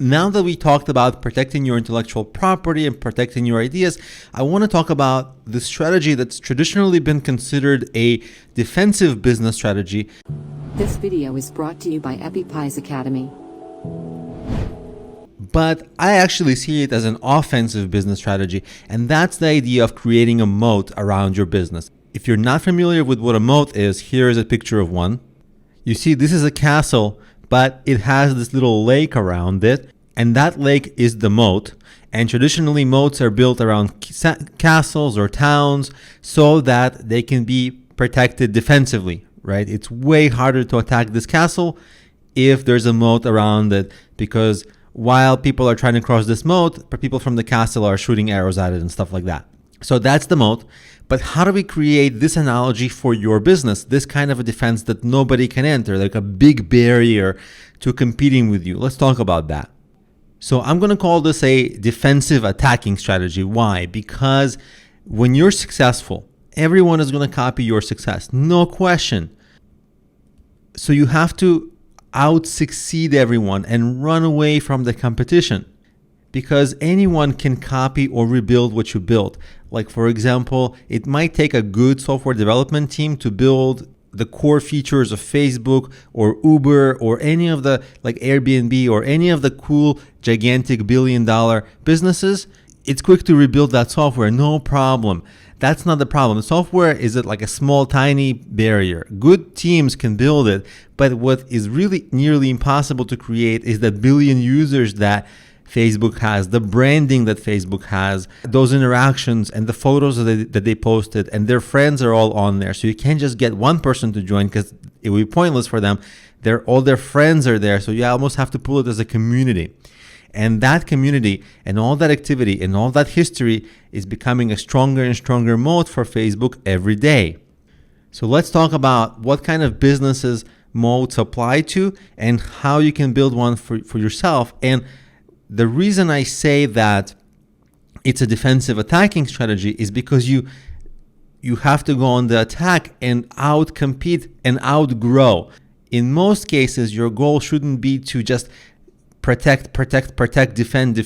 Now that we talked about protecting your intellectual property and protecting your ideas, I want to talk about the strategy that's traditionally been considered a defensive business strategy. This video is brought to you by Appy Pie Academy. But I actually see it as an offensive business strategy, and that's the idea of creating a moat around your business. If you're not familiar with what a moat is, here is a picture of one. You see, this is a castle, but it has this little lake around it, and that lake is the moat. And traditionally, moats are built around castles or towns so that they can be protected defensively, right? It's way harder to attack this castle if there's a moat around it, because while people are trying to cross this moat, people from the castle are shooting arrows at it and stuff like that. So that's the moat. But how do we create this analogy for your business, this kind of a defense that nobody can enter, like a big barrier to competing with you? Let's talk about that. So I'm going to call this a defensive attacking strategy. Why? Because when you're successful, everyone is going to copy your success, no question. So you have to out-succeed everyone and run away from the competition, because anyone can copy or rebuild what you built. Like, for example, it might take a good software development team to build the core features of Facebook or Uber or any of the, like Airbnb or any of the cool, gigantic billion-dollar businesses. It's quick to rebuild that software, no problem. That's not the problem. Software is like a small, tiny barrier. Good teams can build it, but what is really nearly impossible to create is that billion users that Facebook has, the branding that Facebook has, those interactions and the photos that they posted, and their friends are all on there. So you can't just get one person to join because it would be pointless for them. All their friends are there. So you almost have to pull it as a community. And that community and all that activity and all that history is becoming a stronger and stronger moat for Facebook every day. So let's talk about what kind of businesses moats apply to and how you can build one for yourself. And the reason I say that it's a defensive attacking strategy is because you have to go on the attack and outcompete and outgrow. In most cases, your goal shouldn't be to just protect, defend,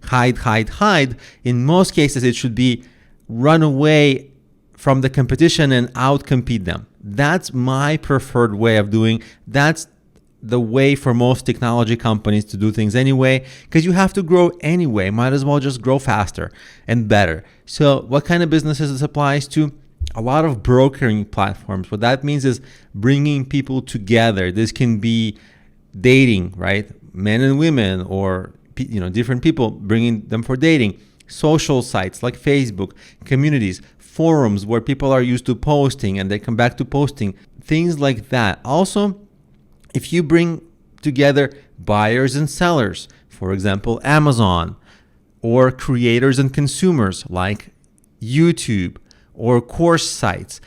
hide. In most cases, it should be run away from the competition and outcompete them. That's my preferred way of doing. That's the way for most technology companies to do things anyway, because you have to grow anyway. Might as well just grow faster and better. So what kind of businesses this applies to? A lot of brokering platforms. What that means is bringing people together. This can be dating, right? Men and women, or different people, bringing them for dating. Social sites like Facebook, communities, forums where people are used to posting and they come back to posting, things like that. Also, if you bring together buyers and sellers, for example, Amazon, or creators and consumers like YouTube or course sites,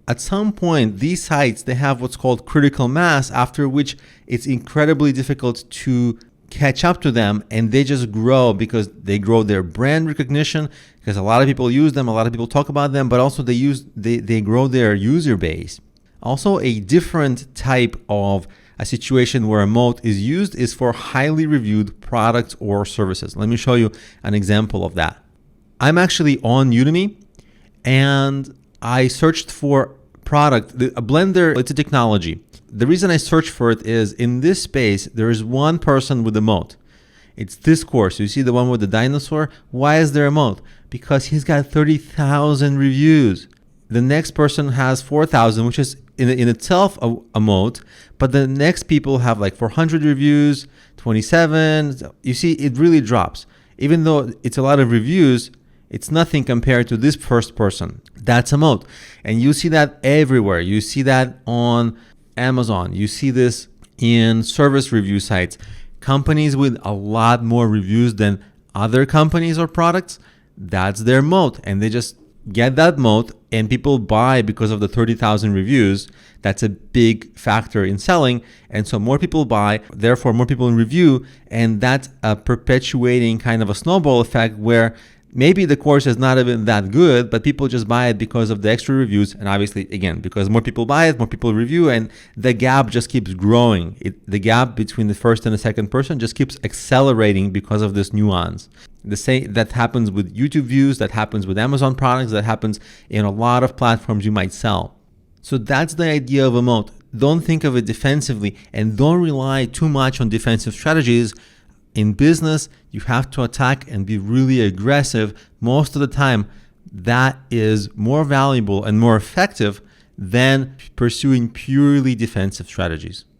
at some point, these sites, they have what's called critical mass, after which it's incredibly difficult to catch up to them, and they just grow because they grow their brand recognition, because a lot of people use them, a lot of people talk about them, but also they grow their user base. Also, a different type of a situation where a moat is used is for highly reviewed products or services. Let me show you an example of that. I'm actually on Udemy, and I searched for product, a blender. It's a technology. The reason I searched for it is in this space, there is one person with a moat. It's this course. You see the one with the dinosaur? Why is there a moat? Because he's got 30,000 reviews. The next person has 4,000, which is in itself a moat, but the next people have like 400 reviews, 27. You see, it really drops. Even though it's a lot of reviews, it's nothing compared to this first person. That's a moat. And you see that everywhere. You see that on Amazon. You see this in service review sites. Companies with a lot more reviews than other companies or products, that's their moat. And they just get that moat, and people buy because of the 30,000 reviews. That's a big factor in selling. And so more people buy, therefore more people review. And that's a perpetuating kind of a snowball effect where Maybe the course is not even that good, but people just buy it because of the extra reviews. And obviously, again, because more people buy it, more people review, and the gap just keeps growing. The gap between the first and the second person just keeps accelerating because of this nuance. The same that happens with YouTube views, that happens with Amazon products, that happens in a lot of platforms you might sell. So that's the idea of a moat. Don't think of it defensively, and don't rely too much on defensive strategies. In business, you have to attack and be really aggressive. Most of the time, that is more valuable and more effective than pursuing purely defensive strategies.